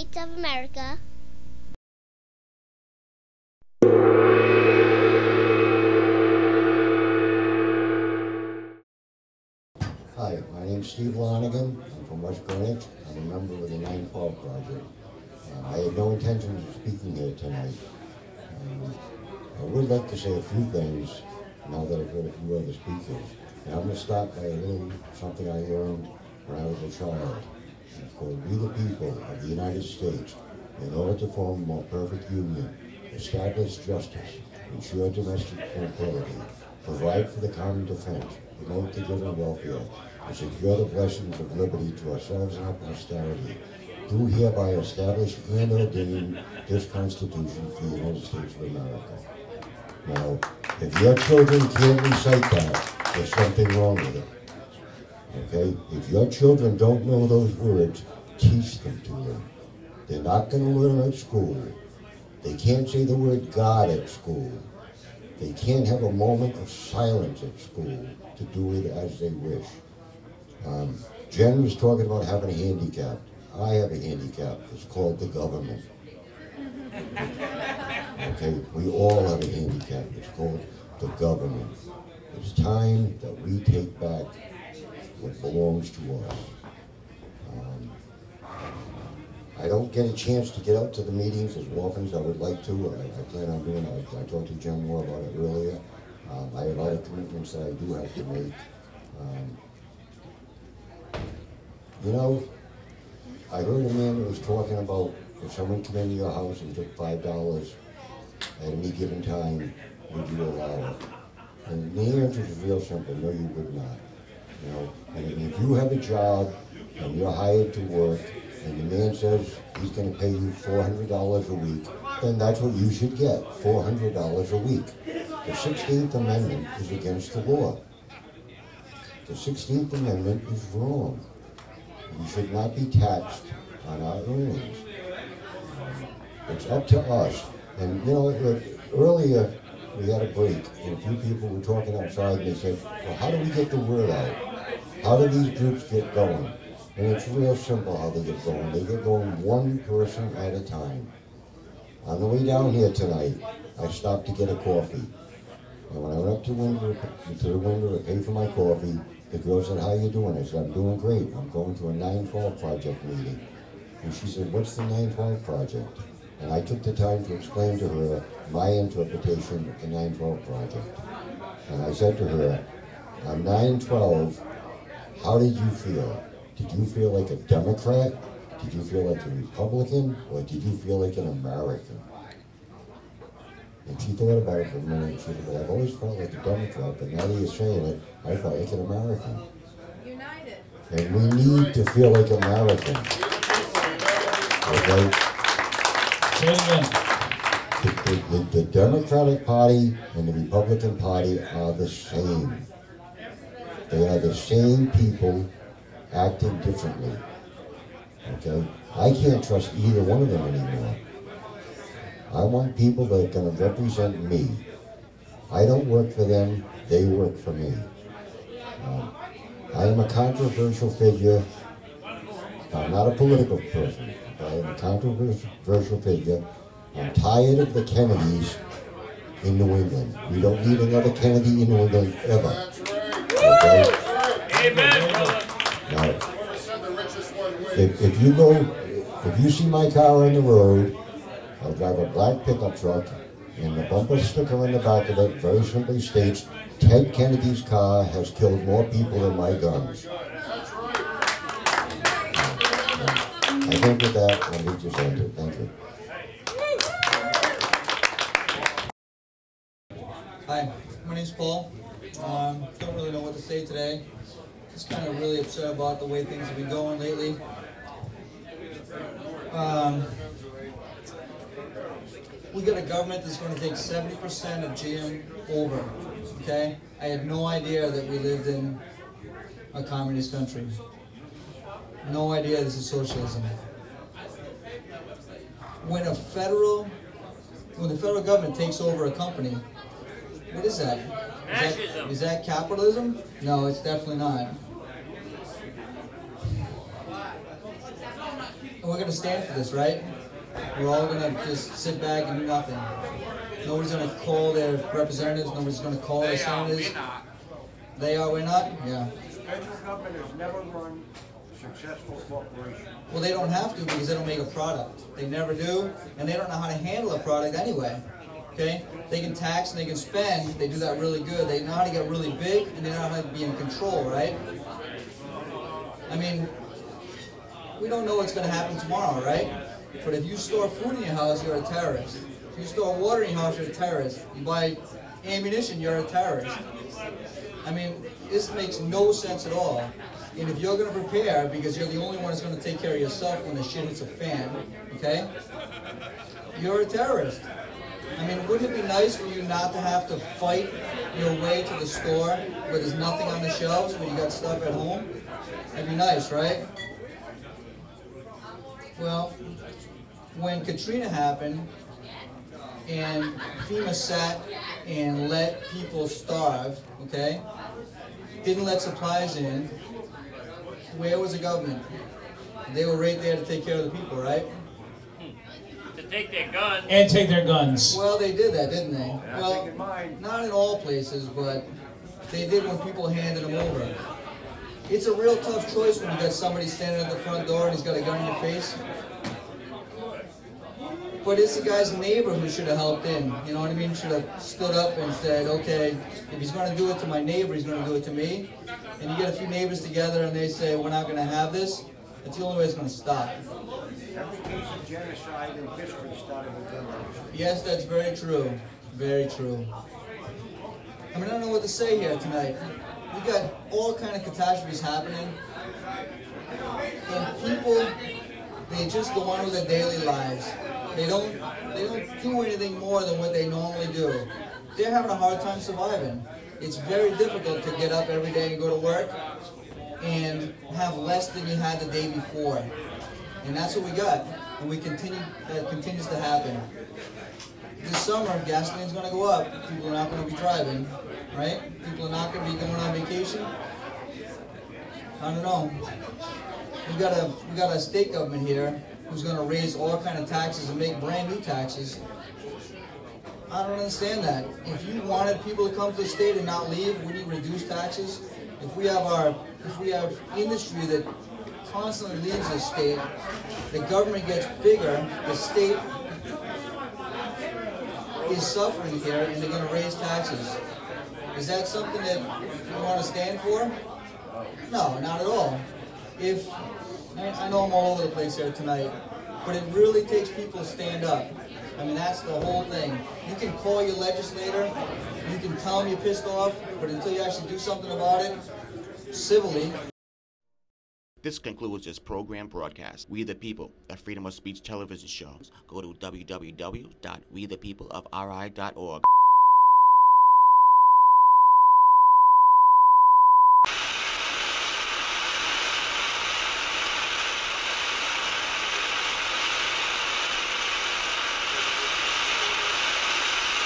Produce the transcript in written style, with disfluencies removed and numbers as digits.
States of America. Hi, my name's Steve Lonnigan. I'm from West Greenwich. I'm a member of the 912 Project. I had no intention of speaking here tonight. I would like to say a few things now that I've heard a few other speakers. And I'm going to start by a little something I learned when I was a child. It's called "We the people of the United States, in order to form a more perfect union, establish justice, ensure domestic tranquility, provide for the common defense, promote the good and welfare, and secure the blessings of liberty to ourselves and our posterity, do hereby establish and ordain this Constitution for the United States of America." Now, if your children can't recite that, there's something wrong with it. Okay? If your children don't know those words, teach them to them. They're not going to learn at school. They can't say the word God at school. They can't have a moment of silence at school to do it as they wish. Jen was talking about having a handicap. I have a handicap. It's called the government. Okay, we all have a handicap. It's called the government. It's time that we take back what belongs to us. I don't get a chance to get out to the meetings as often as I would like to. I plan on doing it. I talked to Jen more about it earlier. I have other commitments that I do have to make. You know, I heard a man that was talking about if someone came into your house and took $5 at any given time, would you allow it? And the answer is real simple: no, you would not. You know, and if you have a job and you're hired to work, and the man says he's going to pay you $400 a week, then that's what you should get, $400 a week. The 16th Amendment is against the law. The 16th Amendment is wrong. We should not be taxed on our earnings. It's up to us. And you know, earlier we had a break, and a few people were talking outside, and they said, well, how do we get the word out? How do these groups get going? And it's real simple how they get going. They get going one person at a time. On the way down here tonight, I stopped to get a coffee. And when I went up to the window to pay for my coffee, the girl said, "How you doing?" I said, "I'm doing great. I'm going to a 912 Project meeting." And she said, "What's the 912 Project?" And I took the time to explain to her my interpretation of the 912 Project. And I said to her, on 9/12, how did you feel? Did you feel like a Democrat? Did you feel like a Republican? Or did you feel like an American? And she thought about it for a minute. She said, "Well, I've always felt like a Democrat, but now that you're saying it, I felt like an American." United. And we need to feel like Americans. Okay? Say it again. The Democratic Party and the Republican Party are the same. They are the same people acting differently. Okay? I can't trust either one of them anymore. I want people that are going to represent me. I don't work for them, they work for me. I am a controversial figure. I'm not a political person, but I am a controversial figure. I'm tired of the Kennedys in New England. We don't need another Kennedy in New England ever. Okay? Amen, brother. Now, if you see my car on the road, I'll drive a black pickup truck, and the bumper sticker on the back of it very simply states, "Ted Kennedy's car has killed more people than my guns." I think with that, let me just end it. Thank you. Hi, my name's Paul. Don't really know what to say today. Just kind of really upset about the way things have been going lately. We got a government that's going to take 70% of GM over, okay? I had no idea that we lived in a communist country. No idea this is socialism. When the federal government takes over a company, what is that? Is that capitalism? No, it's definitely not. we're going to stand for this, right? We're all going to just sit back and do nothing. Nobody's going to call their representatives. Nobody's going to call their senators. They are, we're not? Yeah. Federal government has never run a successful corporation. Well, they don't have to because they don't make a product. They never do, and they don't know how to handle a product anyway. Okay? They can tax and they can spend. They do that really good. They know how to get really big, and they know how to be in control, right? I mean, we don't know what's going to happen tomorrow, right? But if you store food in your house, you're a terrorist. If you store water in your house, you're a terrorist. You buy ammunition, you're a terrorist. I mean, this makes no sense at all. And if you're going to prepare, because you're the only one that's going to take care of yourself when the shit hits a fan, okay? You're a terrorist. I mean, wouldn't it be nice for you not to have to fight your way to the store where there's nothing on the shelves, where you got stuff at home? That'd be nice, right? Well, when Katrina happened and FEMA sat and let people starve, okay, didn't let supplies in, where was the government? They were right there to take care of the people, right? To take their guns. And take their guns. Well, they did that, didn't they? Yeah, Well, taking mine. not in all places, but they did when people handed them over. It's a real tough choice when you got somebody standing at the front door and he's got a gun in your face. But it's the guy's neighbor who should have helped in. You know what I mean? Should have stood up and said, okay, if he's going to do it to my neighbor, he's going to do it to me. And you get a few neighbors together and they say, we're not going to have this. That's the only way it's going to stop. Every case of genocide in history started with gun ownership. Yes, that's very true. Very true. I mean, I don't know what to say here tonight. We got all kind of catastrophes happening. And people, they just go on with their daily lives. They don't do anything more than what they normally do. They're having a hard time surviving. It's very difficult to get up every day and go to work and have less than you had the day before. And that's what we got. And that continues to happen. This summer, gasoline's going to go up. People are not going to be driving, right? People are not going to be going on vacation. I don't know. We got a state government here who's going to raise all kind of taxes and make brand new taxes. I don't understand that. If you wanted people to come to the state and not leave, would you reduce taxes? If we have industry that constantly leaves the state, the government gets bigger, the state is suffering here, and they're going to raise taxes. Is that something that you want to stand for? No, not at all. I know I'm all over the place here tonight, but it really takes people to stand up. I mean, that's the whole thing. You can call your legislator, you can tell them you're pissed off, but until you actually do something about it, civilly. This concludes this program broadcast. We the People, a freedom of speech television show. Go to www.wethepeopleofri.org.